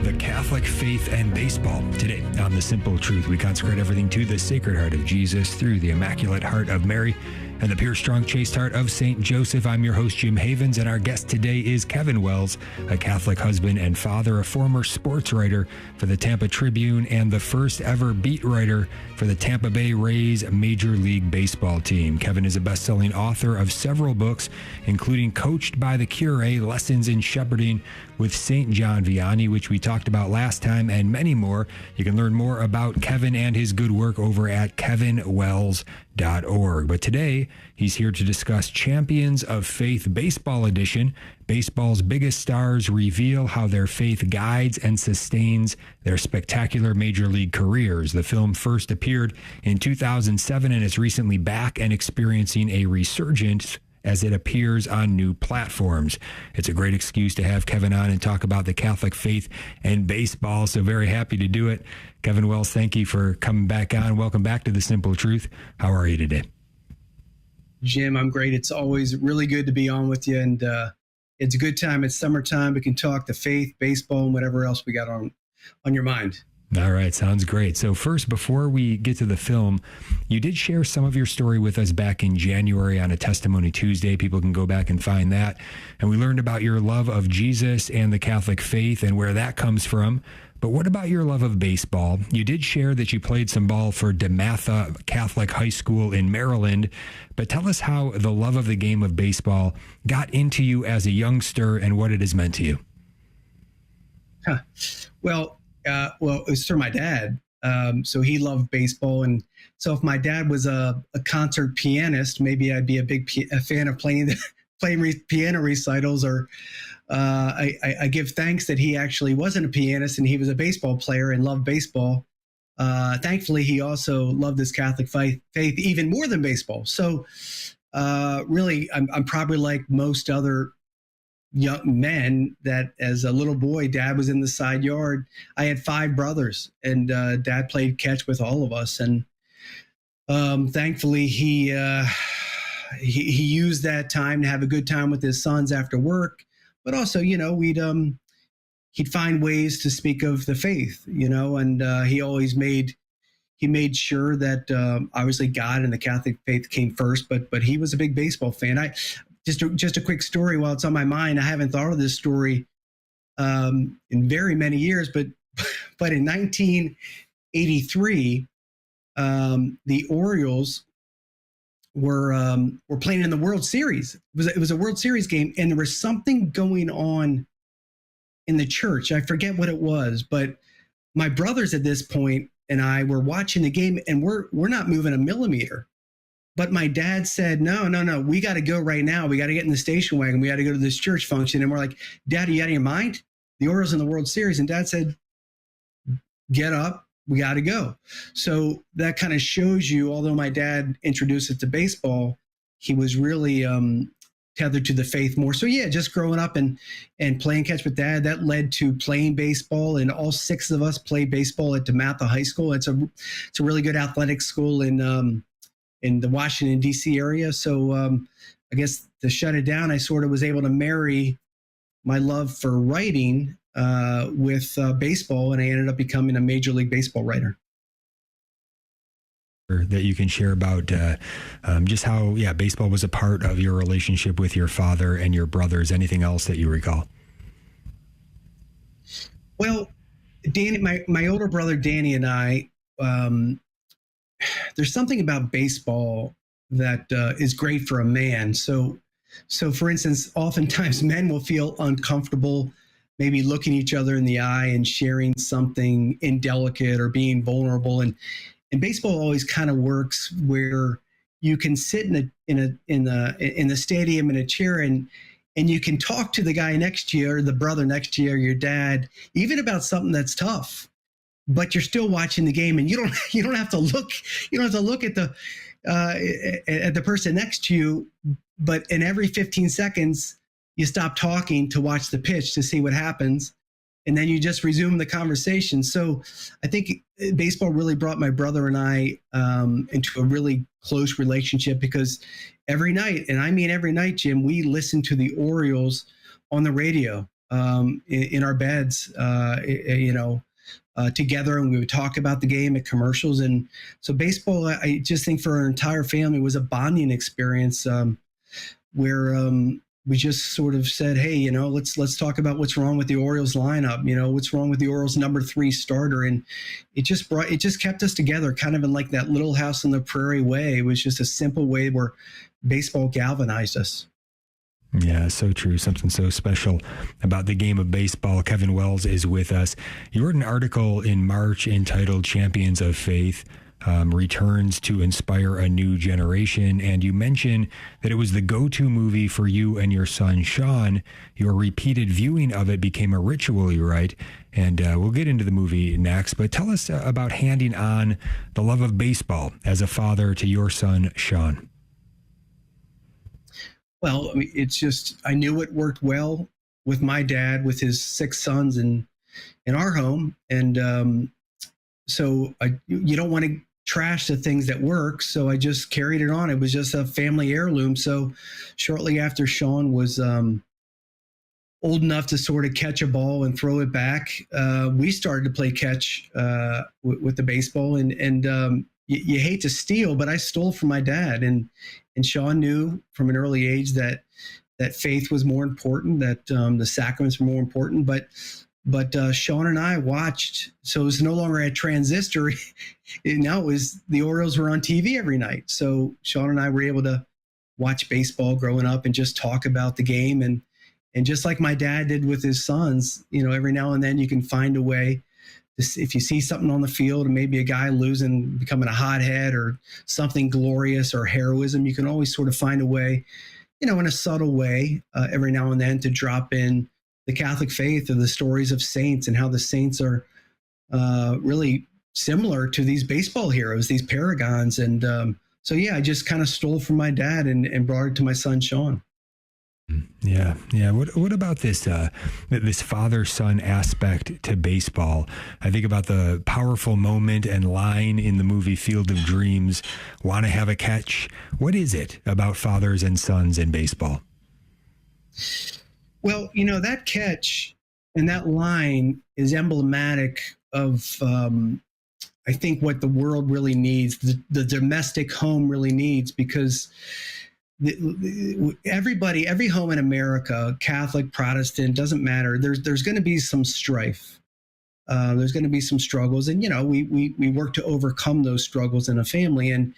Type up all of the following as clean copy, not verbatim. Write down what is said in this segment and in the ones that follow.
the Catholic faith and baseball. Today on The Simple Truth, we consecrate everything to the Sacred Heart of Jesus through the Immaculate Heart of Mary and the pure, strong, chaste heart of St. Joseph. I'm your host, Jim Havens, and our guest today is Kevin Wells, a Catholic husband and father, a former sports writer for the Tampa Tribune, and the first ever beat writer for the Tampa Bay Rays Major League Baseball team. Kevin is a best-selling author of several books, including Coached by the Cure, Lessons in Shepherding with St. John Vianney, which we talked about last time, and many more. You can learn more about Kevin and his good work over at kevinwells.org. But today, he's here to discuss Champions of Faith Baseball Edition. Baseball's biggest stars reveal how their faith guides and sustains their spectacular major league careers. The film first appeared in 2007 and is recently back and experiencing a resurgence as it appears on new platforms. It's a great excuse to have Kevin on and talk about the Catholic faith and baseball, so very happy to do it. Kevin Wells, thank you for coming back on. Welcome back to The Simple Truth. How are you today? Jim, I'm great. It's always really good to be on with you, and it's a good time. It's summertime. We can talk the faith, baseball, and whatever else we got on your mind. All right. Sounds great. So first, before we get to the film, you did share some of your story with us back in January on a Testimony Tuesday. People can go back and find that. And we learned about your love of Jesus and the Catholic faith and where that comes from. But what about your love of baseball? You did share that you played some ball for DeMatha Catholic High School in Maryland. But tell us how the love of the game of baseball got into you as a youngster and what it has meant to you. Well, it was through my dad. So he loved baseball. And so if my dad was a concert pianist, maybe I'd be a fan of playing piano recitals. Or I give thanks that he actually wasn't a pianist and he was a baseball player and loved baseball. Thankfully, he also loved his Catholic faith even more than baseball. So really, I'm probably like most other young men that as a little boy, dad was in the side yard. I had 5 brothers and dad played catch with all of us. And thankfully he used that time to have a good time with his sons after work. But also, he'd find ways to speak of the faith, and he always made sure that obviously God and the Catholic faith came first, but he was a big baseball fan. Just a quick story while it's on my mind. I haven't thought of this story in very many years, but in 1983, the Orioles were playing in the World Series. It was a World Series game, and there was something going on in the church. I forget what it was, but my brothers at this point and I were watching the game, and we're not moving a millimeter. But my dad said, no, we got to go right now. We got to get in the station wagon. We got to go to this church function. And we're like, Dad, are you out of your mind? The Orioles in the World Series. And Dad said, get up. We got to go. So that kind of shows you, although my dad introduced it to baseball, he was really tethered to the faith more. So yeah, just growing up and playing catch with Dad, that led to playing baseball. And all 6 of us played baseball at DeMatha High School. It's a really good athletic school in the Washington, D.C. area. So I guess to shut it down, I sort of was able to marry my love for writing with baseball, and I ended up becoming a Major League Baseball writer. That you can share about just how, baseball was a part of your relationship with your father and your brothers. Anything else that you recall? Well, Danny, my older brother Danny and I, there's something about baseball that is great for a man. So for instance, oftentimes men will feel uncomfortable maybe looking each other in the eye and sharing something indelicate or being vulnerable. And baseball always kind of works where you can sit in the stadium in a chair and you can talk to the guy next to you or the brother next to you or your dad, even about something that's tough. But you're still watching the game, and you don't have to look at the person next to you. But in every 15 seconds, you stop talking to watch the pitch to see what happens, and then you just resume the conversation. So I think baseball really brought my brother and I into a really close relationship, because every night, and I mean every night, Jim, we listened to the Orioles on the radio. in our beds, together, and we would talk about the game at commercials. And so baseball, I just think for our entire family was a bonding experience, where we just sort of said, hey, let's talk about what's wrong with the Orioles lineup, what's wrong with the Orioles number 3 starter. And it just kept us together, kind of in like that Little House on the Prairie way. It was just a simple way where baseball galvanized us. Yeah, so true. Something so special about the game of baseball. Kevin Wells is with us. You wrote an article in March entitled Champions of Faith, Returns to Inspire a New Generation. And you mentioned that it was the go-to movie for you and your son, Sean. Your repeated viewing of it became a ritual, you write. And we'll get into the movie next. But tell us about handing on the love of baseball as a father to your son, Sean. Well, it's just, I knew it worked well with my dad, with his 6 sons in our home. And so you don't want to trash the things that work. So I just carried it on. It was just a family heirloom. So shortly after Sean was old enough to sort of catch a ball and throw it back, we started to play catch with the baseball. And you hate to steal, but I stole from my dad. And Sean knew from an early age that faith was more important, that the sacraments were more important. But Sean and I watched, so it was no longer a transistor. Now it was the Orioles were on TV every night. So Sean and I were able to watch baseball growing up and just talk about the game. And just like my dad did with his sons, every now and then you can find a way. If you see something on the field and maybe a guy losing, becoming a hothead or something glorious or heroism, you can always sort of find a way, in a subtle way, every now and then to drop in the Catholic faith or the stories of saints and how the saints are really similar to these baseball heroes, these paragons. And so, yeah, I just kind of stole from my dad and brought it to my son, Sean. Yeah. What about this father-son aspect to baseball? I think about the powerful moment and line in the movie Field of Dreams, want to have a catch. What is it about fathers and sons in baseball? Well, that catch and that line is emblematic of, I think, what the world really needs, the domestic home really needs, because every home in America, Catholic, Protestant, doesn't matter. There's going to be some strife. There's going to be some struggles, and we work to overcome those struggles in a family. And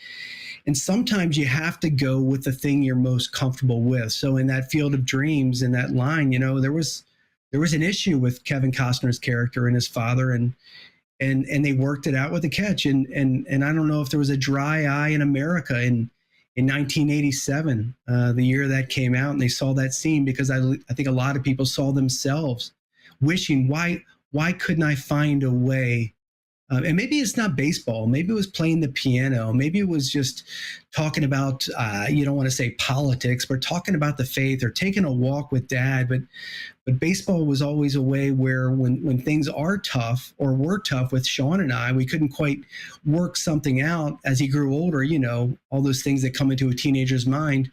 sometimes you have to go with the thing you're most comfortable with. So in that Field of Dreams, in that line, there was an issue with Kevin Costner's character and his father, and they worked it out with the catch. And I don't know if there was a dry eye in America in 1987, the year that came out, and they saw that scene, because I think a lot of people saw themselves wishing, why couldn't I find a way? And maybe it's not baseball. Maybe it was playing the piano. Maybe it was just talking about, you don't want to say politics, but talking about the faith or taking a walk with dad. But baseball was always a way where when things are tough or were tough with Sean and I, we couldn't quite work something out as he grew older, all those things that come into a teenager's mind.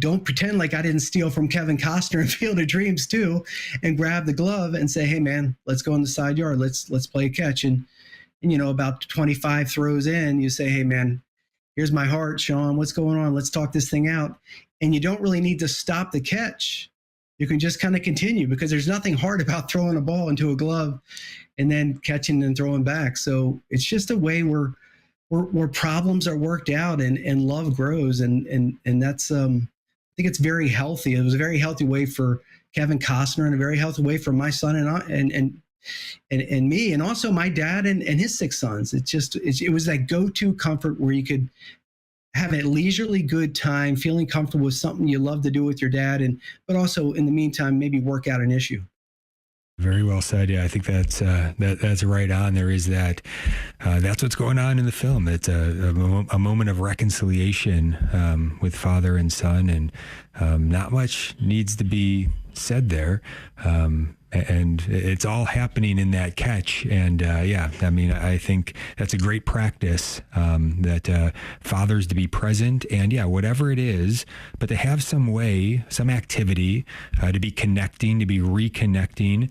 Don't pretend like I didn't steal from Kevin Costner in Field of Dreams too, and grab the glove and say, hey man, let's go in the side yard. Let's play a catch. And about 25 throws in, you say, hey man, here's my heart, Sean, what's going on? Let's talk this thing out. And you don't really need to stop the catch. You can just kind of continue, because there's nothing hard about throwing a ball into a glove and then catching and throwing back. So it's just a way where problems are worked out and love grows. And that's, I think it's very healthy. It was a very healthy way for Kevin Costner and a very healthy way for my son and me, and also my dad and his 6 sons. It was that go-to comfort where you could have a leisurely good time, feeling comfortable with something you love to do with your dad, but also in the meantime, maybe work out an issue. Very well said. Yeah, I think that's right on. There is that. That's what's going on in the film. It's a moment of reconciliation with father and son, and not much needs to be said there. and it's all happening in that catch. And I think that's a great practice, that fathers to be present and whatever it is, but to have some way, some activity to be connecting, to be reconnecting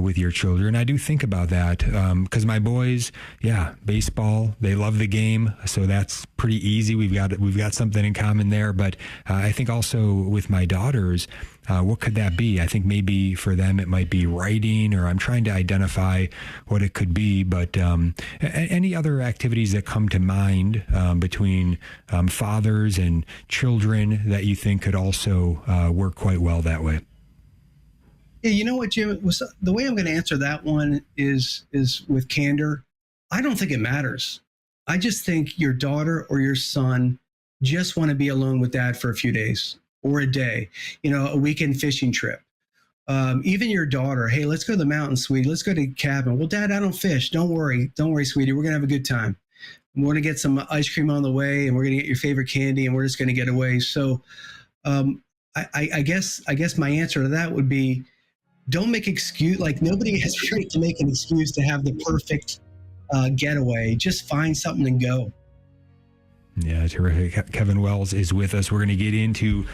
with your children. I do think about that because my boys, baseball, they love the game, so that's pretty easy. We've got something in common there. But I think also with my daughters, what could that be? I think maybe for them it might be writing, or I'm trying to identify what it could be. But any other activities that come to mind between fathers and children that you think could also work quite well that way? Yeah, you know what, Jim? The way I'm going to answer that one is with candor. I don't think it matters. I just think your daughter or your son just want to be alone with dad for a few days or a day, a weekend fishing trip. Even your daughter, hey, let's go to the mountain, sweetie. Let's go to the cabin. Well, Dad, I don't fish. Don't worry, sweetie. We're going to have a good time. We're going to get some ice cream on the way, and we're going to get your favorite candy, and we're just going to get away. So I guess my answer to that would be, don't make excuse. Like, nobody has a right to make an excuse to have the perfect getaway. Just find something and go. Yeah, terrific. Kevin Wells is with us. We're going to get into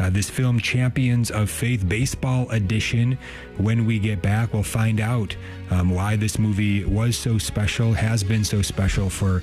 this film, Champions of Faith, Baseball Edition. When we get back, we'll find out why this movie was so special, has been so special for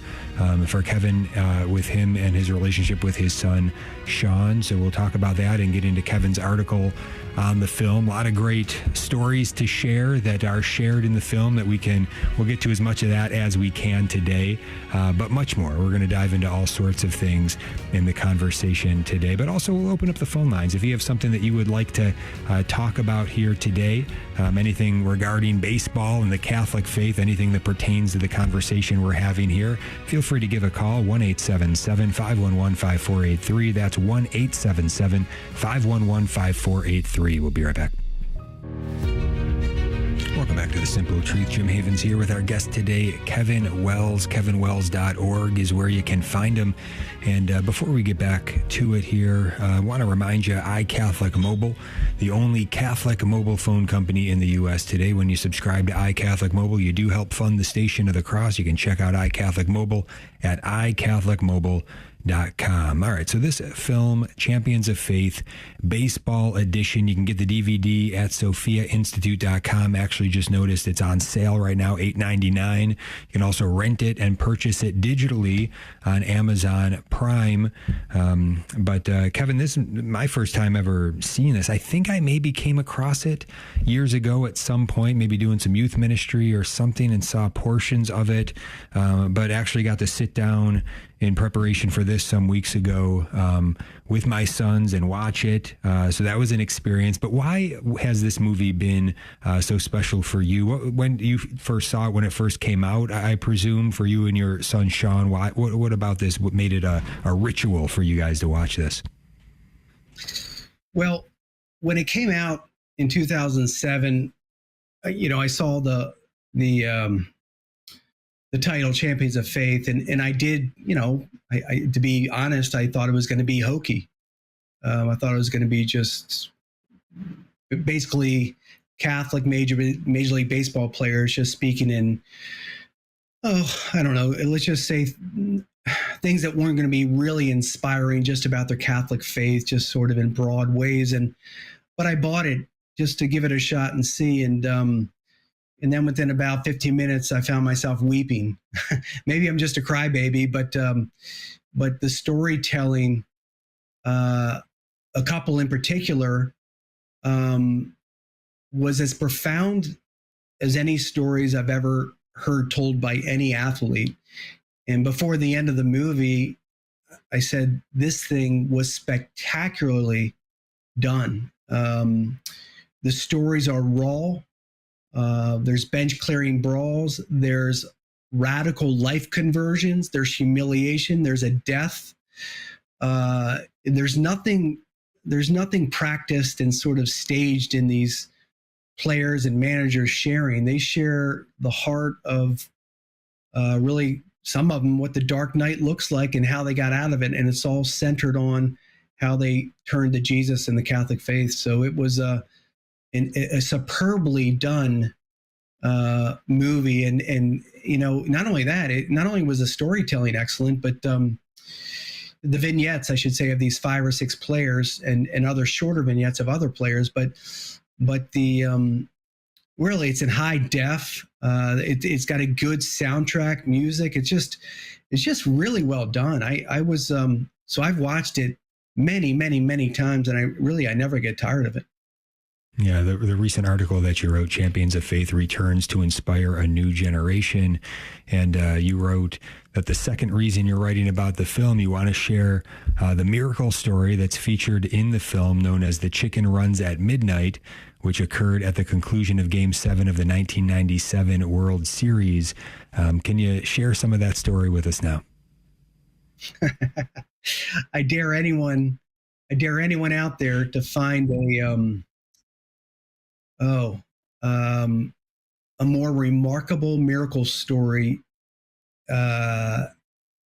Kevin, with him and his relationship with his son, Sean. So we'll talk about that and get into Kevin's article on the film. A lot of great stories to share that are shared in the film that we'll get to as much of that as we can today, but much more. We're going to dive into all sorts of things in the conversation today, but also we'll open up the phone lines. If you have something that you would like to talk about here today, anything regarding baseball and the Catholic faith, anything that pertains to the conversation we're having here, feel free to give a call, 1-877-511-5483. That's 1-877-511-5483. We'll be right back. Welcome back to The Simple Truth. Jim Havens here with our guest today, Kevin Wells. KevinWells.org is where you can find him. And before we get back to it here, I want to remind you, iCatholic Mobile, the only Catholic mobile phone company in the U.S. today. When you subscribe to iCatholic Mobile, you do help fund the Station of the Cross. You can check out iCatholic Mobile at iCatholicMobile.com. All right, so this film, Champions of Faith, Baseball Edition, you can get the DVD at SophiaInstitute.com. Actually, just noticed it's on sale right now, $8.99. You can also rent it and purchase it digitally on Amazon Prime. But Kevin, this is my first time ever seeing this. I think I maybe came across it years ago at some point, maybe doing some youth ministry or something, and saw portions of it, but actually got to sit down in preparation for this some weeks ago with my sons and watch it. So that was an experience. But why has this movie been so special for you? When you first saw it, when it first came out, I presume, for you and your son, Sean, what about this? What made it a ritual for you guys to watch this? Well, when it came out in 2007, I saw the title Champions of Faith, and I did, I to be honest, I thought it was going to be hokey. I thought it was going to be just basically Catholic Major League Baseball players just speaking in, I don't know, let's just say things that weren't going to be really inspiring, just about their Catholic faith, just sort of in broad ways. But I bought it just to give it a shot and see. And then within about 15 minutes, I found myself weeping. Maybe I'm just a crybaby, but the storytelling, a couple in particular, was as profound as any stories I've ever heard told by any athlete. And before the end of the movie, I said, this thing was spectacularly done. The stories are raw. There's bench clearing brawls. There's radical life conversions. There's humiliation. There's a death. There's nothing practiced and sort of staged in these players and managers sharing. They share the heart of really, some of them, what the dark night looks like and how they got out of it. And it's all centered on how they turned to Jesus and the Catholic faith. So it was an a superbly done movie. And not only that, not only was the storytelling excellent, but the vignettes, I should say, of these 5 or 6 players and other shorter vignettes of other players, but the really, it's in high def. It's got a good soundtrack, music. It's just really well done. I was so I've watched it many times, and I never get tired of it. Yeah, the recent article that you wrote, Champions of Faith returns to inspire a new generation. And you wrote that the second reason you're writing about the film, you want to share the miracle story that's featured in the film known as The Chicken Runs at Midnight, which occurred at the conclusion of Game 7 of the 1997 World Series. Can you share some of that story with us now? I dare anyone out there to find a more remarkable miracle story in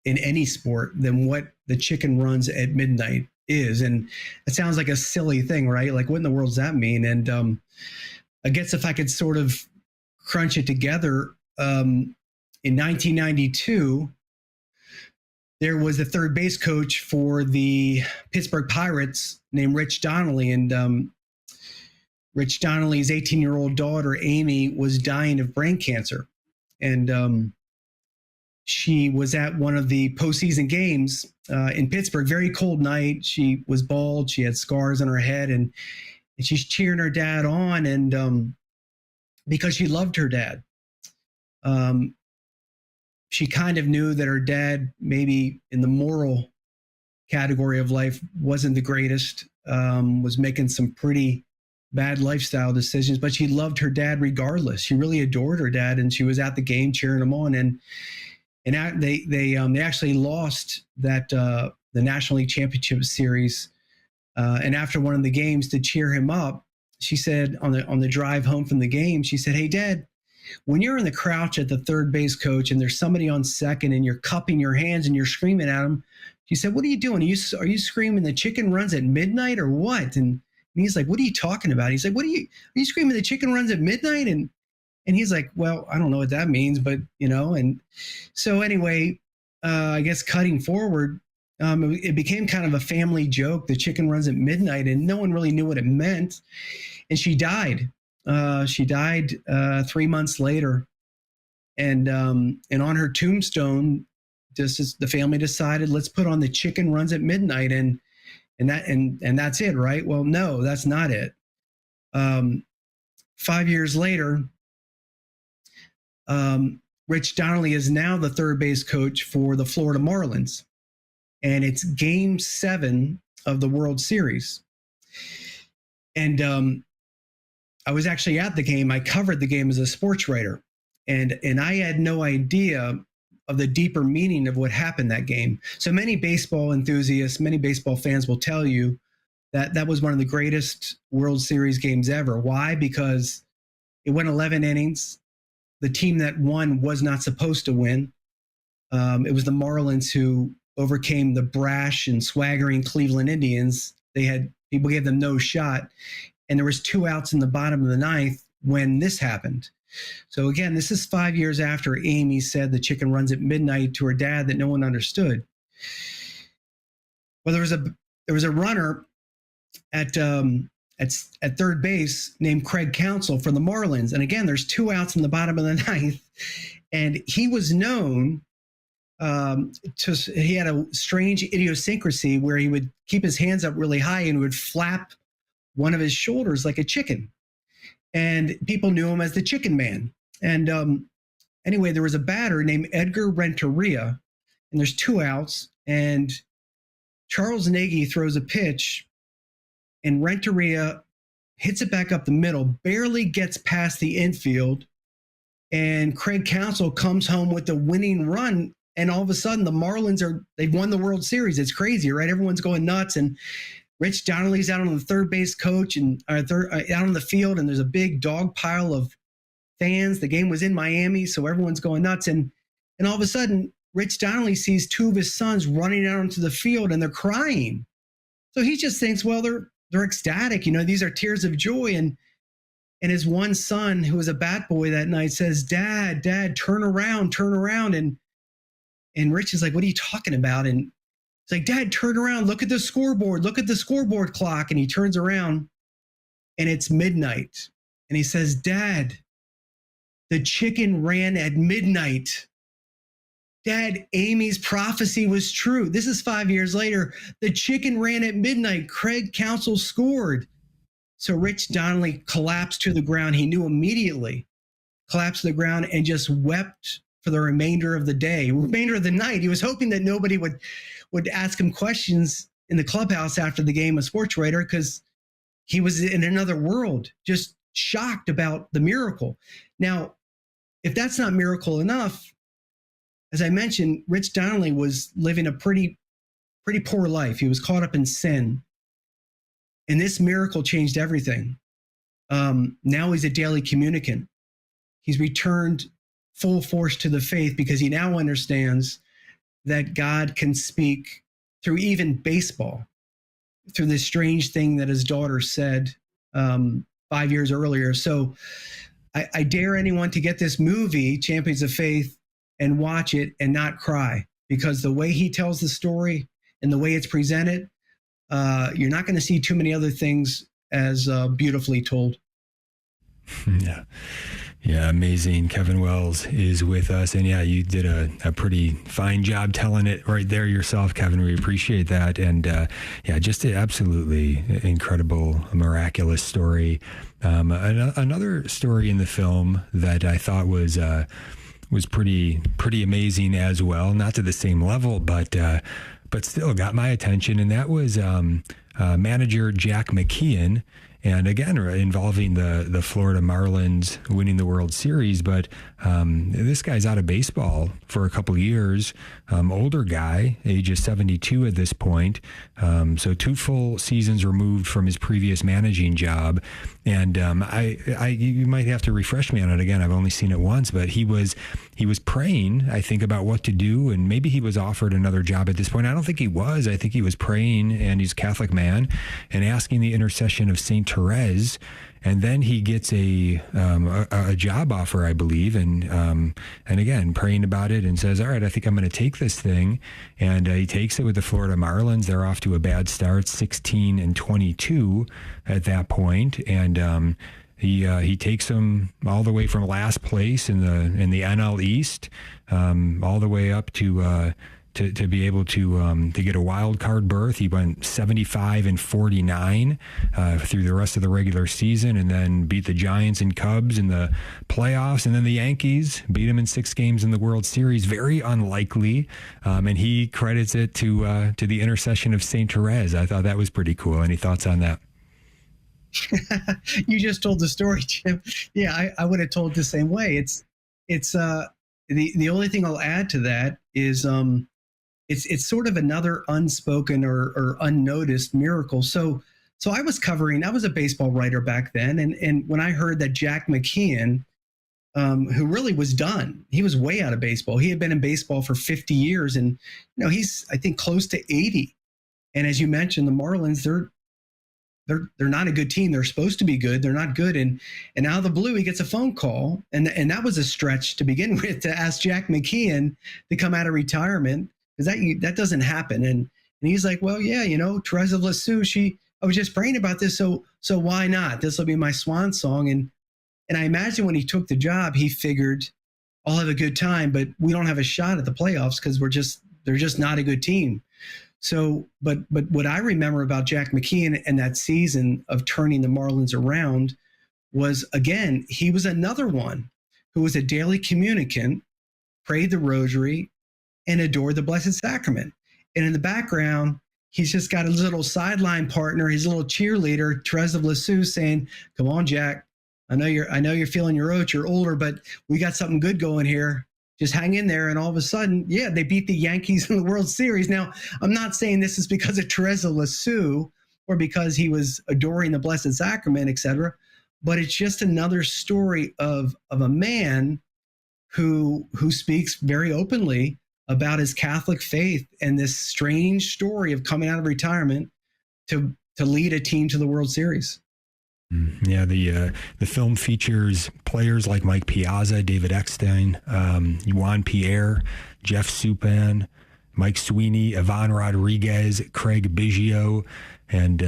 any sport than what The Chicken Runs at Midnight is. And it sounds like a silly thing, right? Like, what in the world does that mean? And I guess if I could sort of crunch it together, in 1992, there was a third base coach for the Pittsburgh Pirates named Rich Donnelly. And Rich Donnelly's 18-year-old daughter, Amy, was dying of brain cancer. And she was at one of the postseason games in Pittsburgh, very cold night. She was bald. She had scars on her head, and she's cheering her dad on. And because she loved her dad, she kind of knew that her dad, maybe in the moral category of life, wasn't the greatest, was making some pretty bad lifestyle decisions, but she loved her dad regardless. She really adored her dad, and she was at the game cheering him on. And they actually lost that the National League Championship Series. And after one of the games, to cheer him up, she said on the drive home from the game, she said, "Hey, Dad, when you're in the crouch at the third base coach and there's somebody on second and you're cupping your hands and you're screaming at him," she said, "what are you doing? Are you screaming The Chicken Runs at Midnight or what?" And he's like, "What are you talking about?" He's like, are you screaming The Chicken Runs at Midnight? And he's like, "Well, I don't know what that means, but and so anyway, I guess cutting forward, it became kind of a family joke, The Chicken Runs at Midnight, and no one really knew what it meant. And she died. She died 3 months later. And on her tombstone, the family decided, let's put on The Chicken Runs at Midnight. And that's it, right? Well, no, that's not it. 5 years later, Rich Donnelly is now the third base coach for the Florida Marlins. And it's Game 7 of the World Series. And I was actually at the game. I covered the game as a sports writer. And I had no idea of the deeper meaning of what happened that game. So many baseball enthusiasts, many baseball fans will tell you that that was one of the greatest World Series games ever. Why? Because it went 11 innings. The team that won was not supposed to win. It was the Marlins who overcame the brash and swaggering Cleveland Indians. People gave them no shot. And there was 2 outs in the bottom of the ninth when this happened. So again, this is 5 years after Amy said The Chicken Runs at Midnight to her dad that no one understood. Well, there was a runner at third base named Craig Counsell for the Marlins. And again, there's 2 outs in the bottom of the ninth. And he was known he had a strange idiosyncrasy where he would keep his hands up really high and would flap one of his shoulders like a chicken. And people knew him as the Chicken Man. And anyway, there was a batter named Edgar Renteria, and there's 2 outs. And Charles Nagy throws a pitch, and Renteria hits it back up the middle, barely gets past the infield, and Craig Counsell comes home with the winning run. And all of a sudden, the Marlins they've won the World Series. It's crazy, right? Everyone's going nuts. And Rich Donnelly's out on the third base coach and out on the field, and there's a big dog pile of fans. The game was in Miami, so everyone's going nuts. And all of a sudden, Rich Donnelly sees 2 of his sons running out onto the field, and they're crying. So he just thinks, well, they're ecstatic. These are tears of joy. And And his one son, who was a bat boy that night, says, Dad, turn around. And Rich is like, what are you talking about? And it's like, Dad, turn around. Look at the scoreboard clock. And he turns around and it's midnight. And he says, Dad, the chicken ran at midnight. Dad, Amy's prophecy was true. This is 5 years later. The chicken ran at midnight. Craig Counsell scored. So Rich Donnelly collapsed to the ground. He knew immediately, collapsed to the ground and just wept for the remainder of the day, remainder of the night. He was hoping that nobody would ask him questions in the clubhouse after the game, a sportswriter, because he was in another world, just shocked about the miracle. Now, if that's not miracle enough, as I mentioned, Rich Donnelly was living a pretty poor life. He was caught up in sin. And this miracle changed everything. Now he's a daily communicant. He's returned full force to the faith because he now understands that God can speak through even baseball, through this strange thing that his daughter said 5 years earlier. So I dare anyone to get this movie, Champions of Faith, and watch it and not cry, because the way he tells the story and the way it's presented, you're not going to see too many other things as beautifully told. Yeah, amazing. Kevin Wells is with us. And yeah, you did a pretty fine job telling it right there yourself, Kevin. We appreciate that. And just an absolutely incredible, miraculous story. Another story in the film that I thought was pretty amazing as well. Not to the same level, but still got my attention. And that was manager Jack McKeon. And again, involving the Florida Marlins winning the World Series. But this guy's out of baseball for a couple of years. Older guy, age of 72 at this point. So 2 full seasons removed from his previous managing job. And you might have to refresh me on it again. I've only seen it once, but he was praying, I think, about what to do. And maybe he was offered another job at this point. I don't think he was. I think he was praying, and he's a Catholic man, and asking the intercession of Saint Therese. And then he gets a job offer, I believe, and again praying about it, and says, "All right, I think I'm going to take this thing." And he takes it with the Florida Marlins. They're off to a bad start, 16-22 at that point, and he takes them all the way from last place in the NL East, all the way up to be able to get a wild card berth. He went 75-49 through the rest of the regular season, and then beat the Giants and Cubs in the playoffs, and then the Yankees beat him in 6 games in the World Series. Very unlikely, and he credits it to the intercession of Saint Therese. I thought that was pretty cool. Any thoughts on that? You just told the story, Jim. Yeah, I would have told the same way. It's the only thing I'll add to that is it's sort of another unspoken or unnoticed miracle. So I was a baseball writer back then, and when I heard that Jack McKeon, who really was done, he was way out of baseball. He had been in baseball for 50 years, and he's, I think, close to 80. And as you mentioned, the Marlins, they're not a good team. They're supposed to be good. They're not good. And out of the blue, he gets a phone call, and that was a stretch to begin with, to ask Jack McKeon to come out of retirement, because that doesn't happen. And he's like, well, yeah, Therese of Lisieux, I was just praying about this, so why not? This will be my swan song. And I imagine when he took the job, he figured, I'll have a good time, but we don't have a shot at the playoffs because they're just not a good team. So, but what I remember about Jack McKeon and that season of turning the Marlins around was, again, he was another one who was a daily communicant, prayed the rosary, and adored the Blessed Sacrament. And in the background, he's just got his little sideline partner, his little cheerleader, Therese of Lisieux, saying, "Come on, Jack. I know you're feeling your oats. You're older, but we got something good going here. Just hang in there." And all of a sudden, they beat the Yankees in the World Series. Now, I'm not saying this is because of Therese of Lisieux or because he was adoring the Blessed Sacrament, etc., but it's just another story of a man who speaks very openly about his Catholic faith and this strange story of coming out of retirement to lead a team to the World Series. Yeah, the film features players like Mike Piazza, David Eckstein, Juan Pierre, Jeff Suppan, Mike Sweeney, Ivan Rodriguez, Craig Biggio, and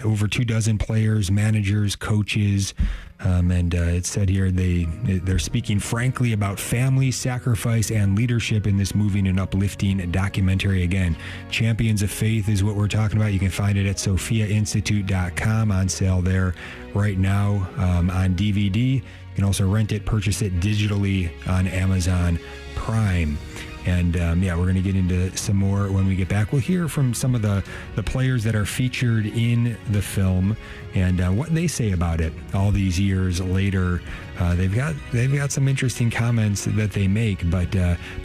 over 24 players, managers, coaches. And it said here they're speaking frankly about family, sacrifice, and leadership in this moving and uplifting documentary. Again, Champions of Faith is what we're talking about. You can find it at sophiainstitute.com, on sale there right now on DVD. You can also rent it, purchase it digitally on Amazon Prime. And we're going to get into some more when we get back. We'll hear from some of the players that are featured in the film and what they say about it all these years later. They've got some interesting comments that they make, but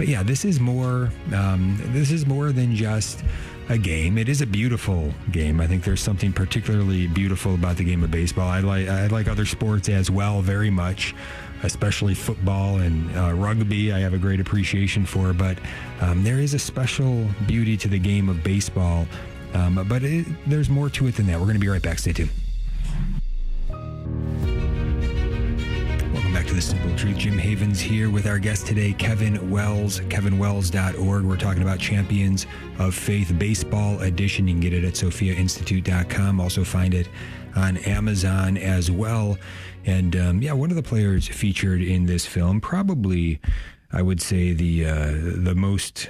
yeah, this is more than just a game. It is a beautiful game. I think there's something particularly beautiful about the game of baseball. I like other sports as well very much, especially football and rugby. I have a great appreciation for, but there is a special beauty to the game of baseball. But there's more to it than that. We're going to be right back. Stay tuned. Welcome back to The Simple Truth. Jim Havens here with our guest today, Kevin Wells, kevinwells.org. We're talking about Champions of Faith Baseball Edition. You can get it at sophiainstitute.com. Also find it on Amazon as well. And one of the players featured in this film, probably I would say the most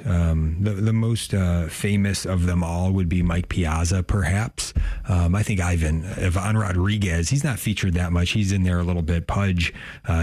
famous of them all would be Mike Piazza, perhaps. I think Ivan Rodriguez, he's not featured that much. He's in there a little bit. Pudge,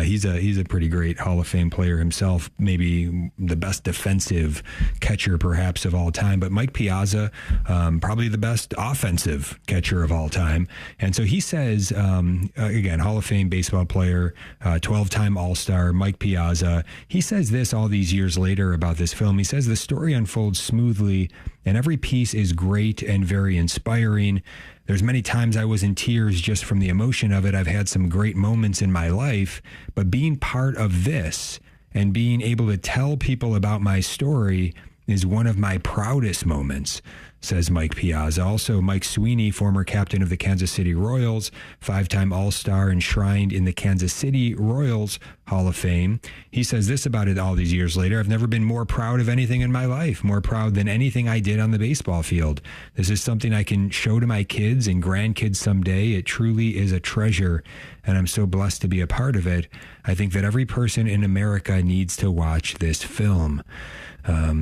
he's a pretty great Hall of Fame player himself, maybe the best defensive catcher perhaps of all time. But Mike Piazza, probably the best offensive catcher of all time. And so he says, again, Hall of Fame baseball player, 12-time All-Star, Mike Piazza. He says this all these years later about this film. He says the story unfolds smoothly and every piece is great and very inspiring. There's many times I was in tears just from the emotion of it. I've had some great moments in my life, but being part of this and being able to tell people about my story is one of my proudest moments, says Mike Piazza. Also, Mike Sweeney, former captain of the Kansas City Royals, 5-time All-Star enshrined in the Kansas City Royals Hall of Fame. He says this about it all these years later: I've never been more proud of anything in my life, more proud than anything I did on the baseball field. This is something I can show to my kids and grandkids someday. It truly is a treasure, and I'm so blessed to be a part of it. I think that every person in America needs to watch this film.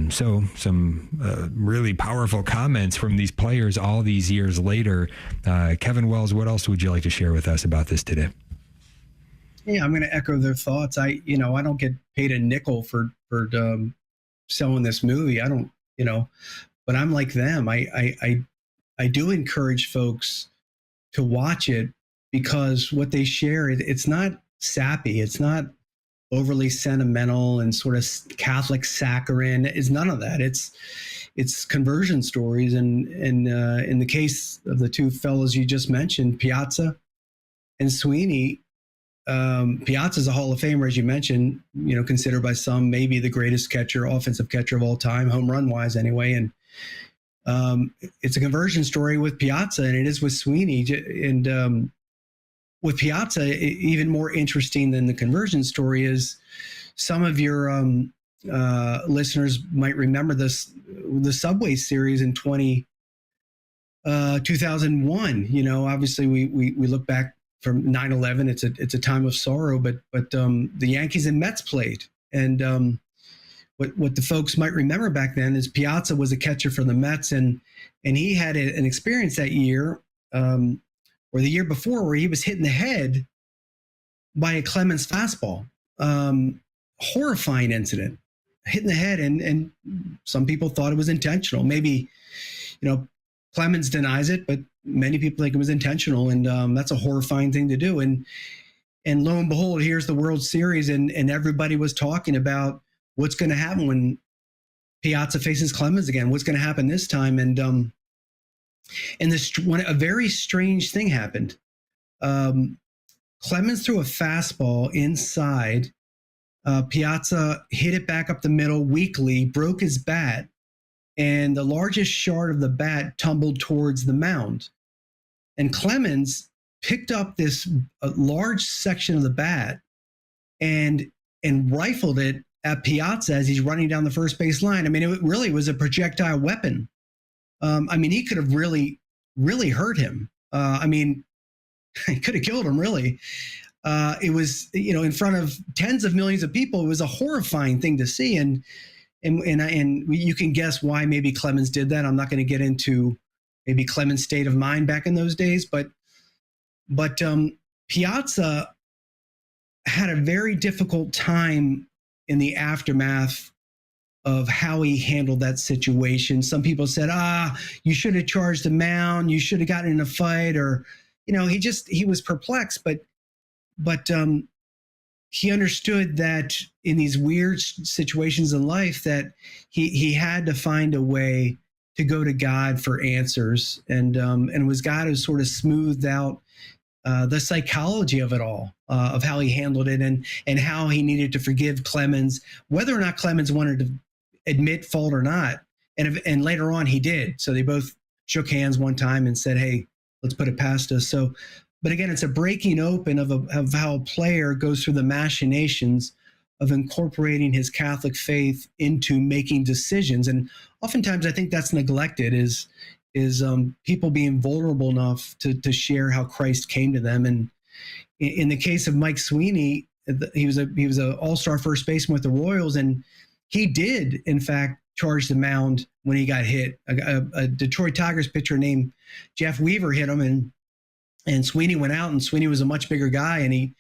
So some really powerful comments from these players all these years later. Kevin Wells, what else would you like to share with us about this today? Yeah, I'm going to echo their thoughts. I don't get paid a nickel for selling this movie. I don't, but I'm like them. I do encourage folks to watch it because what they share, it's not sappy. It's not overly sentimental and sort of Catholic saccharine. Is none of that. It's conversion stories, and in the case of the two fellows you just mentioned, Piazza and Sweeney. Piazza's a Hall of Famer, as you mentioned. Considered by some maybe the greatest offensive catcher of all time, home run wise, anyway. And it's a conversion story with Piazza, and it is with Sweeney, and with Piazza, even more interesting than the conversion story is some of your listeners might remember the Subway series in 2001. Obviously we look back from 9/11. It's a time of sorrow, but the Yankees and Mets played, and what the folks might remember back then is Piazza was a catcher for the Mets, and he had an experience that year. Or the year before, where he was hit in the head by a Clemens fastball. Horrifying incident, hit in the head, and some people thought it was intentional. Maybe, Clemens denies it, but many people think it was intentional, and that's a horrifying thing to do. And lo and behold, here's the World Series, and everybody was talking about what's going to happen when Piazza faces Clemens again. What's going to happen this time? And when a very strange thing happened. Clemens threw a fastball inside. Piazza hit it back up the middle weakly, broke his bat, and the largest shard of the bat tumbled towards the mound. And Clemens picked up this large section of the bat and rifled it at Piazza as he's running down the first base line. I mean, it really was a projectile weapon. I mean, he could have really, really hurt him. I mean, he could have killed him, really. It was, in front of tens of millions of people. It was a horrifying thing to see. And you can guess why maybe Clemens did that. I'm not going to get into maybe Clemens' state of mind back in those days, but Piazza had a very difficult time in the aftermath of how he handled that situation. Some people said, you should have charged the mound, you should have gotten in a fight, or, he was perplexed, but he understood that in these weird situations in life that he had to find a way to go to God for answers. And it was God who sort of smoothed out the psychology of it all, of how he handled it and how he needed to forgive Clemens, whether or not Clemens wanted to admit fault or not. And later on he did. So they both shook hands one time and said, hey, let's put it past us. So, but again, it's a breaking open of how a player goes through the machinations of incorporating his Catholic faith into making decisions. And oftentimes I think that's neglected is people being vulnerable enough to share how Christ came to them. And in the case of Mike Sweeney, he was an all-star first baseman with the Royals, and he did, in fact, charge the mound when he got hit. A Detroit Tigers pitcher named Jeff Weaver hit him, and Sweeney went out, and Sweeney was a much bigger guy, and he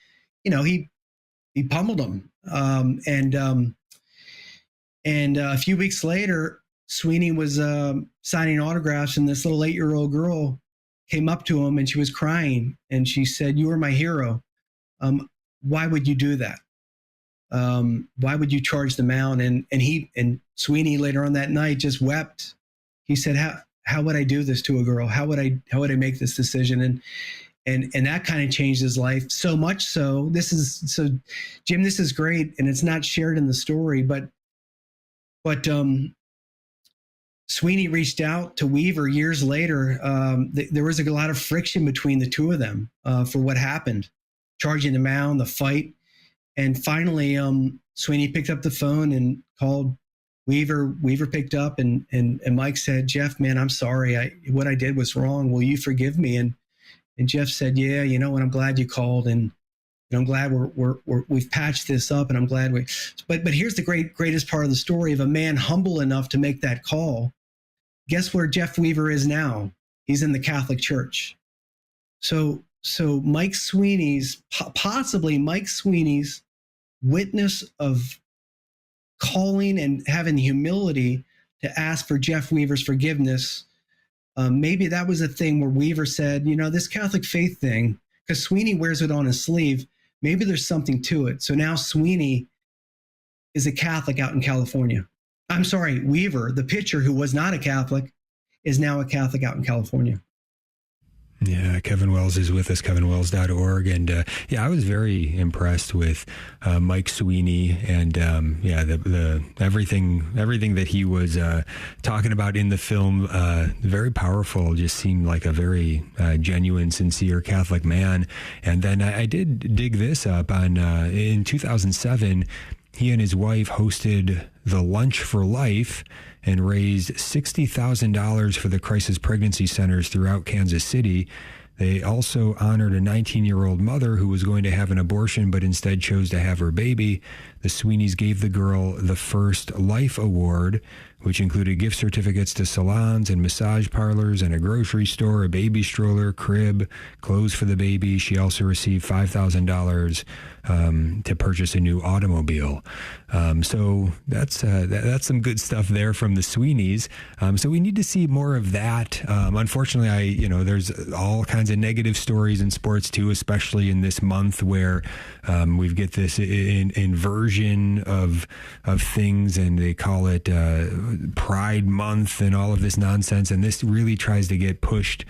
pummeled him. And a few weeks later, Sweeney was signing autographs, and this little 8-year-old girl came up to him, and she was crying, and she said, "You were my hero. Why would you do that? Why would you charge the mound?" And Sweeney later on that night just wept. He said, "How would I do this to a girl? How would I make this decision?" And that kind of changed his life so much so. Jim, this is great, and it's not shared in the story, but Sweeney reached out to Weaver years later. There was a lot of friction between the two of them for what happened, charging the mound, the fight. And finally, Sweeney picked up the phone and called Weaver. Weaver picked up, and Mike said, "Jeff, man, I'm sorry. What I did was wrong. Will you forgive me?" And Jeff said, "Yeah, and I'm glad you called, and I'm glad we've patched this up, and I'm glad we." But here's the greatest part of the story of a man humble enough to make that call. Guess where Jeff Weaver is now? He's in the Catholic Church. So Mike Sweeney's witness of calling and having the humility to ask for Jeff Weaver's forgiveness, maybe that was a thing where Weaver said, this Catholic faith thing, because Sweeney wears it on his sleeve, maybe there's something to it. So now Sweeney is a Catholic out in California. I'm sorry, Weaver, the pitcher who was not a Catholic, is now a Catholic out in California. Yeah, Kevin Wells is with us, kevinwells.org. And I was very impressed with Mike Sweeney and the everything that he was talking about in the film. Very powerful, just seemed like a very genuine, sincere Catholic man. And then I did dig this up on in 2007. He and his wife hosted the Lunch for Life and raised $60,000 for the crisis pregnancy centers throughout Kansas City. They also honored a 19-year-old mother who was going to have an abortion but instead chose to have her baby. The Sweeneys gave the girl the First Life Award, which included gift certificates to salons and massage parlors and a grocery store, a baby stroller, crib, clothes for the baby. She also received $5,000 to purchase a new automobile. So that's some good stuff there from the Sweeneys. So we need to see more of that. Unfortunately, there's all kinds of negative stories in sports too, especially in this month where we get this inversion of things, and they call it Pride Month and all of this nonsense. And this really tries to get pushed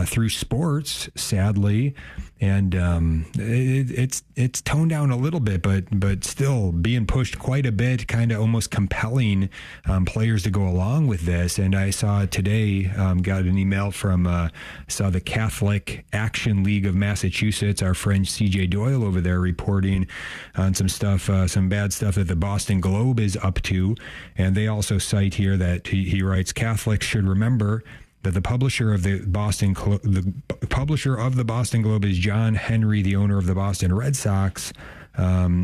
through sports, sadly. And it's toned down a little bit, but still being pushed quite a bit, kind of almost compelling players to go along with this. And I saw today, got an email from saw the Catholic Action League of Massachusetts, our friend CJ Doyle over there, reporting on some stuff, some bad stuff that the Boston Globe is up to. And they also cite here that he writes, Catholics should remember that the publisher of the Boston Globe is John Henry, the owner of the Boston Red Sox.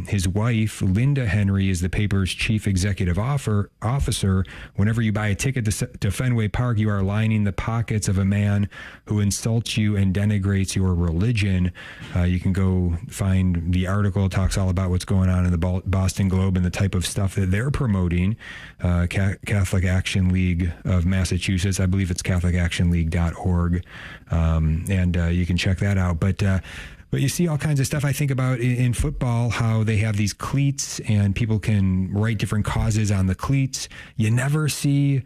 His wife, Linda Henry, is the paper's chief executive officer. Whenever you buy a ticket to Fenway Park, you are lining the pockets of a man who insults you and denigrates your religion. You can go find the article. It talks all about what's going on in the Boston Globe and the type of stuff that they're promoting. Catholic Action League of Massachusetts. I believe it's catholicactionleague.org. And you can check that out. But you see all kinds of stuff. I think about in football, how they have these cleats and people can write different causes on the cleats. You never see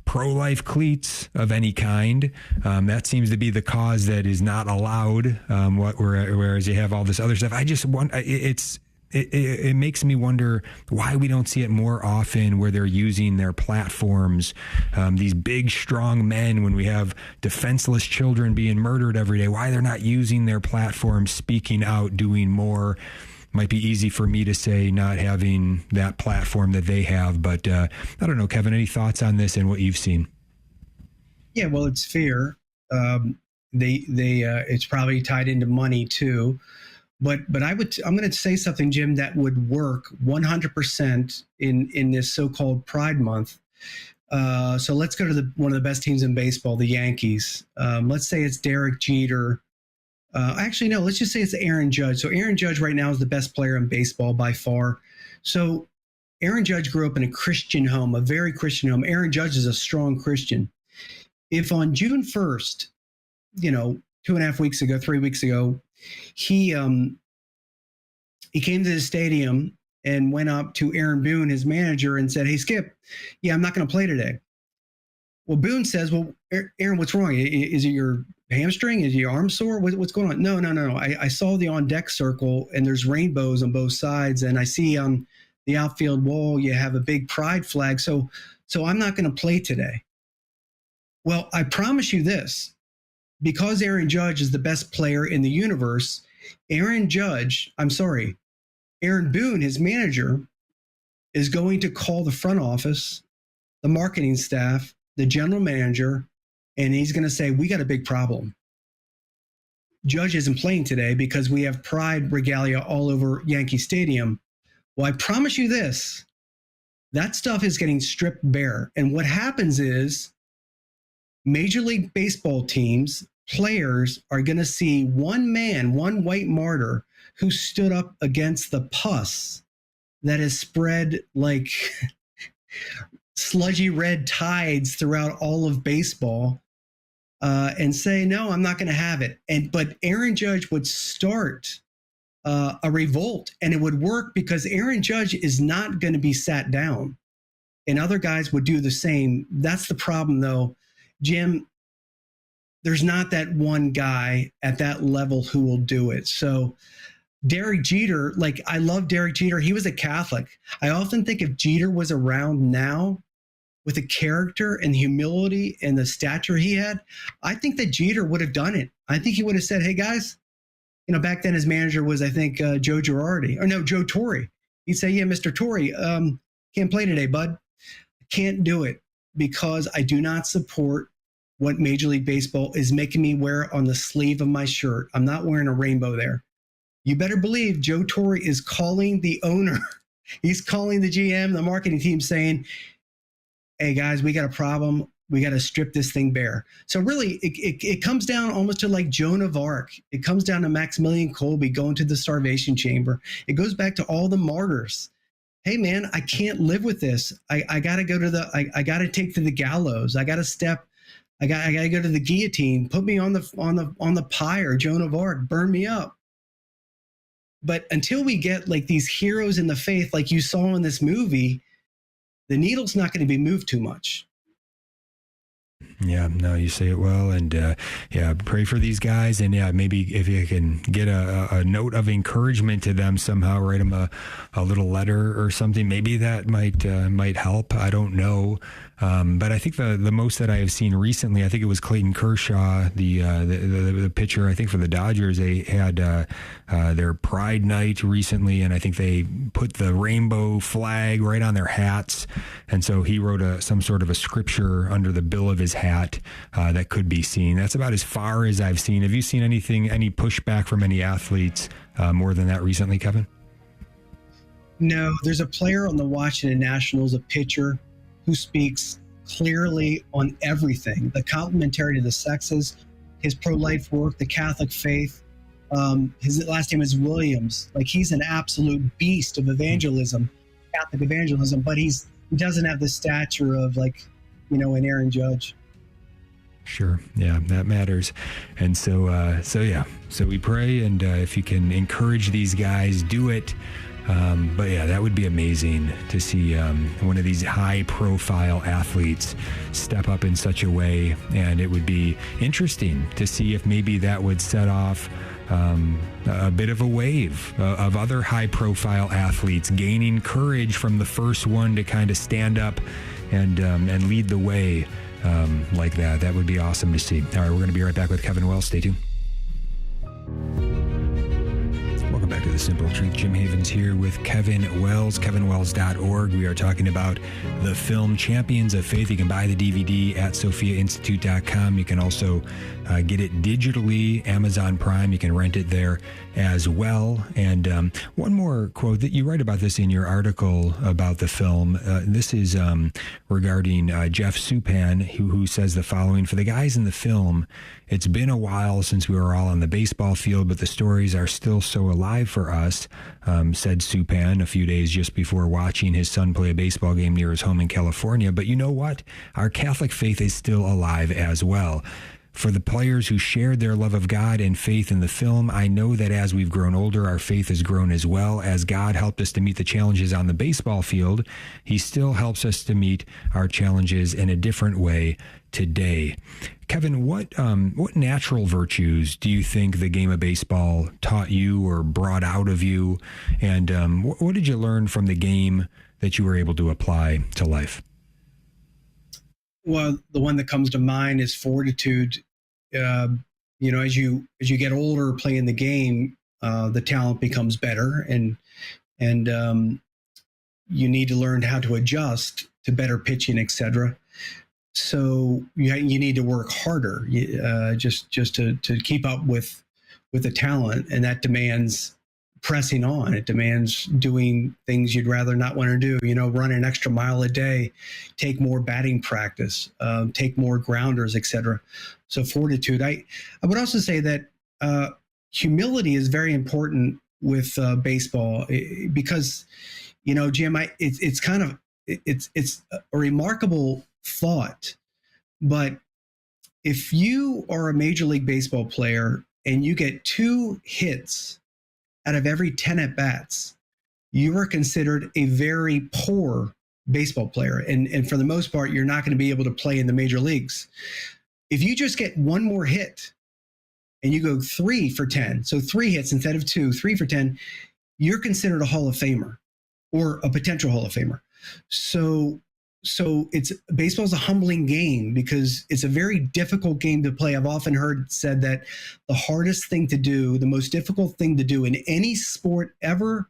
pro-life cleats of any kind. That seems to be the cause that is not allowed, whereas you have all this other stuff. I just want, it makes me wonder why we don't see it more often where they're using their platforms, these big, strong men, when we have defenseless children being murdered every day, why they're not using their platforms, speaking out, doing more. Might be easy for me to say not having that platform that they have, but I don't know, Kevin, any thoughts on this and what you've seen? Yeah, well, it's fair. It's probably tied into money too. But I'm going to say something, Jim, that would work 100% in this so-called Pride Month. So let's go to one of the best teams in baseball, the Yankees. Let's say it's Derek Jeter. Actually, no, let's just say it's Aaron Judge. So Aaron Judge right now is the best player in baseball by far. So Aaron Judge grew up in a Christian home, a very Christian home. Aaron Judge is a strong Christian. If on June 1st, 2.5 weeks ago, 3 weeks ago, he came to the stadium and went up to Aaron Boone, his manager, and said, "Hey, Skip, I'm not going to play today." Well, Boone says, "Well, Aaron, what's wrong? Is it your hamstring? Is your arm sore? What's going on?" No. I saw the on-deck circle, and there's rainbows on both sides, and I see on the outfield wall you have a big pride flag, so I'm not going to play today. Well, I promise you this. Because Aaron Judge is the best player in the universe, Aaron Boone, his manager, is going to call the front office, the marketing staff, the general manager, and he's going to say, "We got a big problem. Judge isn't playing today because we have pride regalia all over Yankee Stadium." Well, I promise you this, that stuff is getting stripped bare. And what happens is Major League Baseball teams, players are going to see one man, one white martyr who stood up against the pus that has spread like sludgy red tides throughout all of baseball, and say, "No, I'm not going to have it." But Aaron Judge would start a revolt, and it would work because Aaron Judge is not going to be sat down, and other guys would do the same. That's the problem, though, Jim. There's not that one guy at that level who will do it. So Derek Jeter, I love Derek Jeter. He was a Catholic. I often think if Jeter was around now with the character and humility and the stature he had, I think that Jeter would have done it. I think he would have said, "Hey guys," back then his manager was, I think, Joe Torre. He'd say, "Yeah, Mr. Torre, can't play today, bud. Can't do it because I do not support what Major League Baseball is making me wear on the sleeve of my shirt. I'm not wearing a rainbow there." You better believe Joe Torre is calling the owner. He's calling the GM, the marketing team, saying, "Hey guys, we got a problem. We got to strip this thing bare." So really, it comes down almost to like Joan of Arc. It comes down to Maximilian Kolbe going to the starvation chamber. It goes back to all the martyrs. Hey man, I can't live with this. I got to go to I got to take to the gallows. I got to step. I got to go to the guillotine. Put me on the pyre, Joan of Arc. Burn me up. But until we get like these heroes in the faith, like you saw in this movie, the needle's not going to be moved too much. Yeah, no, you say it well. And yeah, pray for these guys. And yeah, maybe if you can get a note of encouragement to them somehow, write them a little letter or something. Maybe that might help. I don't know. But I think the most that I have seen recently, I think it was Clayton Kershaw, the pitcher, I think for the Dodgers. They had their Pride Night recently, and I think they put the rainbow flag right on their hats. And so he wrote some sort of a scripture under the bill of his hat that could be seen. That's about as far as I've seen. Have you seen any pushback from any athletes more than that recently, Kevin? No, there's a player on the Washington Nationals, a pitcher, who speaks clearly on everything, the complementarity of the sexes, his pro-life work, the Catholic faith. His last name is Williams. Like, he's an absolute beast of evangelism, Catholic evangelism, but he doesn't have the stature of, like, an Aaron Judge. Sure. Yeah, that matters. And so we pray, and if you can encourage these guys, do it. But yeah, that would be amazing to see one of these high-profile athletes step up in such a way, and it would be interesting to see if maybe that would set off a bit of a wave of other high-profile athletes gaining courage from the first one to kind of stand up and lead the way like that. That would be awesome to see. All right, we're going to be right back with Kevin Wells. Stay tuned. Welcome back to The Simple Truth. Jim Havens here with Kevin Wells, kevinwells.org. We are talking about the film Champions of Faith. You can buy the DVD at sophiainstitute.com. You can also get it digitally, Amazon Prime. You can rent it there as well. And one more quote that you write about this in your article about the film. This is regarding Jeff Suppan, who says the following: "For the guys in the film, it's been a while since we were all on the baseball field, but the stories are still so alive for us," said Suppan a few days just before watching his son play a baseball game near his home in California. "But you know what? Our Catholic faith is still alive as well. For the players who shared their love of God and faith in the film, I know that as we've grown older, our faith has grown as well. As God helped us to meet the challenges on the baseball field, He still helps us to meet our challenges in a different way today." Kevin, what natural virtues do you think the game of baseball taught you or brought out of you? And what did you learn from the game that you were able to apply to life? Well, the one that comes to mind is fortitude. As you get older playing the game, the talent becomes better, and you need to learn how to adjust to better pitching, etc. So you need to work harder, just to keep up with the talent, and that demands pressing on. It demands doing things you'd rather not want to do. Run an extra mile a day, take more batting practice, take more grounders, etc. So fortitude. I would also say that humility is very important with baseball, because Jim, it's a remarkable thought, but if you are a Major League Baseball player and you get 2 hits out of every 10 at-bats, you are considered a very poor baseball player. And for the most part, you're not going to be able to play in the major leagues. If you just get one more hit and you go 3 for 10, so 3 hits instead of 2, 3 for 10, you're considered a Hall of Famer or a potential Hall of Famer. So baseball is a humbling game because it's a very difficult game to play. I've often heard said that the hardest thing to do, the most difficult thing to do in any sport ever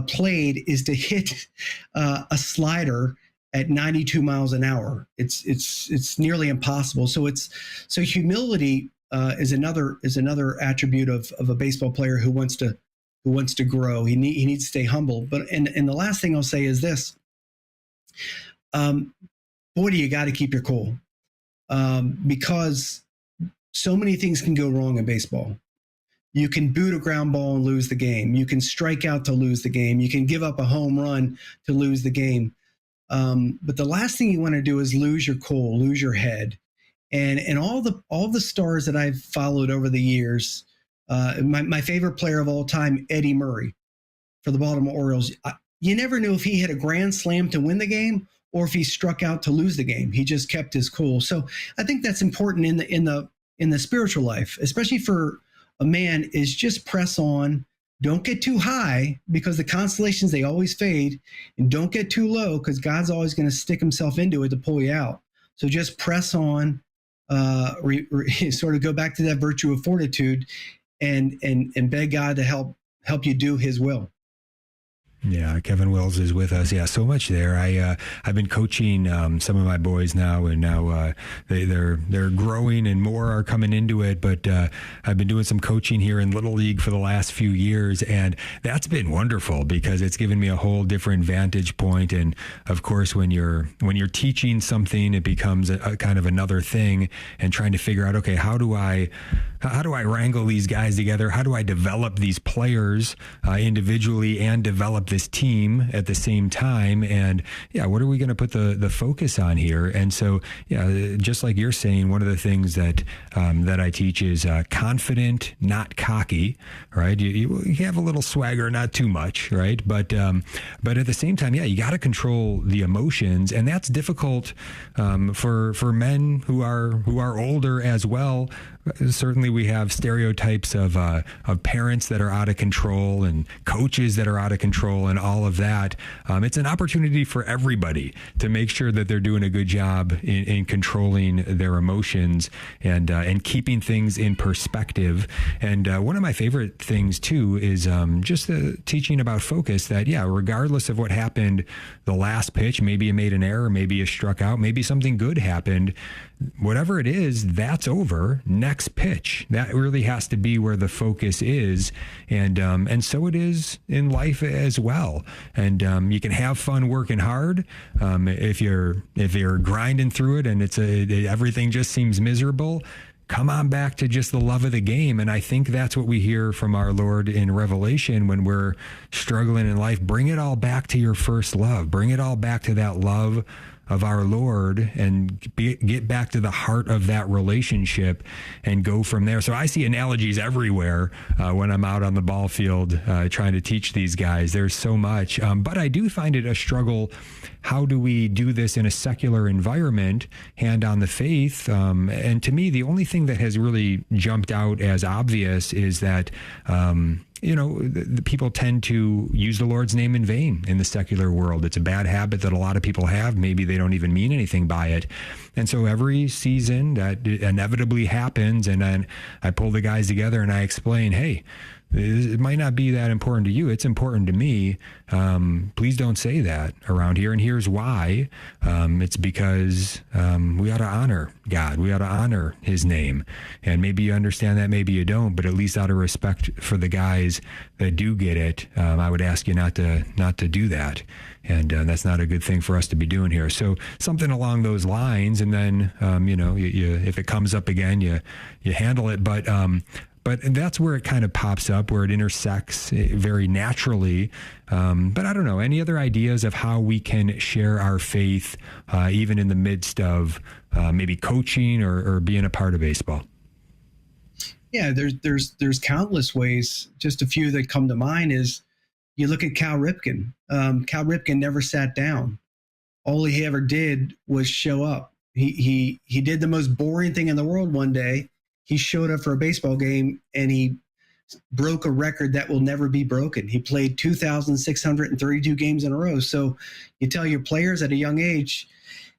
played, is to hit a slider at 92 miles an hour. It's nearly impossible. So humility is another attribute of a baseball player who wants to grow. He needs to stay humble. But and the last thing I'll say is this. Boy, do you got to keep your cool, because so many things can go wrong in baseball. You can boot a ground ball and lose the game. You can strike out to lose the game. You can give up a home run to lose the game. But the last thing you want to do is lose your cool, lose your head. And all the stars that I've followed over the years, my favorite player of all time, Eddie Murray, for the Baltimore Orioles. You never knew if he hit a grand slam to win the game or if he struck out to lose the game. He just kept his cool. So I think that's important in the spiritual life, especially for a man, is just press on. Don't get too high because the constellations, they always fade, and don't get too low because God's always going to stick himself into it to pull you out. So just press on, sort of go back to that virtue of fortitude and beg God to help you do his will. Yeah, Kevin Wells is with us. Yeah, so much there. I've been coaching some of my boys now, and now they're growing and more are coming into it. But I've been doing some coaching here in Little League for the last few years, and that's been wonderful because it's given me a whole different vantage point. And of course, when you're teaching something, it becomes a kind of another thing, and trying to figure out, okay, how do I wrangle these guys together? How do I develop these players individually and develop this team at the same time? And yeah, what are we going to put the focus on here? And so, yeah, just like you're saying, one of the things that I teach is confident, not cocky, right? You have a little swagger, not too much, right? But at the same time, yeah, you got to control the emotions, and that's difficult for men who are older as well. Certainly, we have stereotypes of parents that are out of control and coaches that are out of control and all of that. It's an opportunity for everybody to make sure that they're doing a good job in controlling their emotions and keeping things in perspective. And one of my favorite things too is just the teaching about focus. That regardless of what happened the last pitch, maybe you made an error, maybe you struck out, maybe something good happened. Whatever it is, that's over. Next pitch. That really has to be where the focus is, and so it is in life as well. And you can have fun working hard if you're grinding through it and everything just seems miserable. Come on back to just the love of the game. And I think that's what we hear from our Lord in Revelation when we're struggling in life. Bring it all back to your first love. Bring it all back to that love of our Lord and get back to the heart of that relationship and go from there. So I see analogies everywhere when I'm out on the ball field trying to teach these guys. There's so much, but I do find it a struggle. How do we do this in a secular environment, hand on the faith? And to me, the only thing that has really jumped out as obvious is that the people tend to use the Lord's name in vain in the secular world. It's a bad habit that a lot of people have. Maybe they don't even mean anything by it. And so every season that inevitably happens, and then I pull the guys together and I explain, hey, it might not be that important to you. It's important to me. Please don't say that around here. And here's why. It's because we ought to honor God. We ought to honor his name. And maybe you understand that, maybe you don't, but at least out of respect for the guys that do get it, I would ask you not to do that. And that's not a good thing for us to be doing here. So something along those lines. And then, you if it comes up again, you handle it. But that's where it kind of pops up, where it intersects very naturally. But I don't know, any other ideas of how we can share our faith, even in the midst of maybe coaching or being a part of baseball? Yeah, there's countless ways. Just a few that come to mind is you look at Cal Ripken. Cal Ripken never sat down. All he ever did was show up. He did the most boring thing in the world one day. He showed up for a baseball game and he broke a record that will never be broken. He played 2,632 games in a row. So you tell your players at a young age,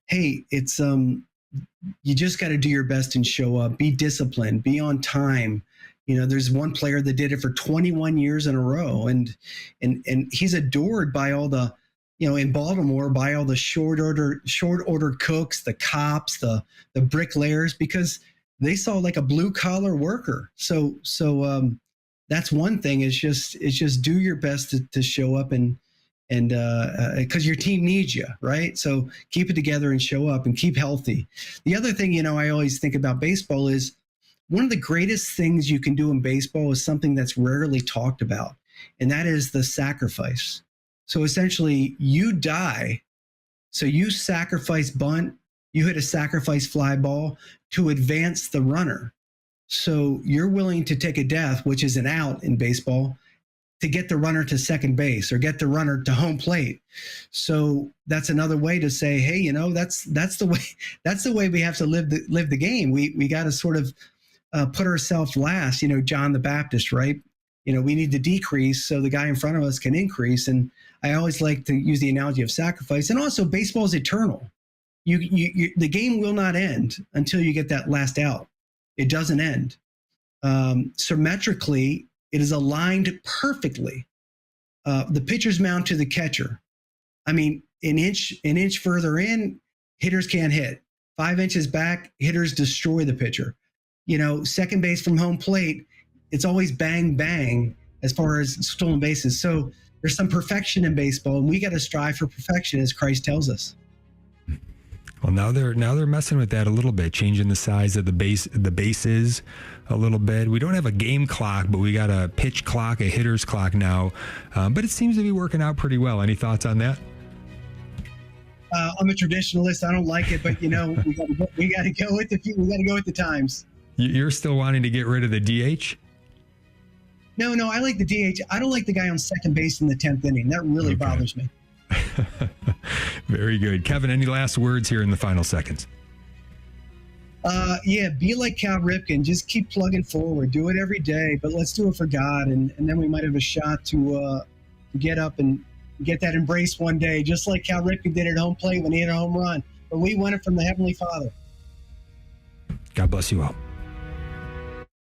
hey, it's you just got to do your best and show up, be disciplined, be on time. There's one player that did it for 21 years in a row, and he's adored by all the, in Baltimore, by all the short order cooks, the cops, the bricklayers, because they saw like a blue collar worker. So that's one thing, is just do your best to show up and because your team needs you, right? So keep it together and show up and keep healthy. The other thing, I always think about baseball is one of the greatest things you can do in baseball is something that's rarely talked about. And that is the sacrifice. So essentially you die. So you sacrifice bunt, you hit a sacrifice fly ball to advance the runner. So you're willing to take a death, which is an out in baseball, to get the runner to second base or get the runner to home plate. So that's another way to say, hey, that's the way we have to live the game. We got to sort of put ourselves last. John the Baptist, right? We need to decrease so the guy in front of us can increase. And I always like to use the analogy of sacrifice. And also, baseball is eternal. The game will not end until you get that last out. It doesn't end. Symmetrically, it is aligned perfectly. The pitcher's mound to the catcher. I mean, an inch further in, hitters can't hit. 5 inches back, hitters destroy the pitcher. Second base from home plate, it's always bang, bang as far as stolen bases. So there's some perfection in baseball, and we got to strive for perfection as Christ tells us. Well, now they're messing with that a little bit, changing the size of the bases a little bit. We don't have a game clock, but we got a pitch clock, a hitter's clock now. But it seems to be working out pretty well. Any thoughts on that? I'm a traditionalist. I don't like it, but we got to go with the times. You're still wanting to get rid of the DH? No, I like the DH. I don't like the guy on second base in the 10th inning. That really bothers me. Very good. Kevin, any last words here in the final seconds? Be like Cal Ripken. Just keep plugging forward. Do it every day, but let's do it for God. And then we might have a shot to get up and get that embrace one day, just like Cal Ripken did at home plate when he had a home run. But we won it from the Heavenly Father. God bless you all.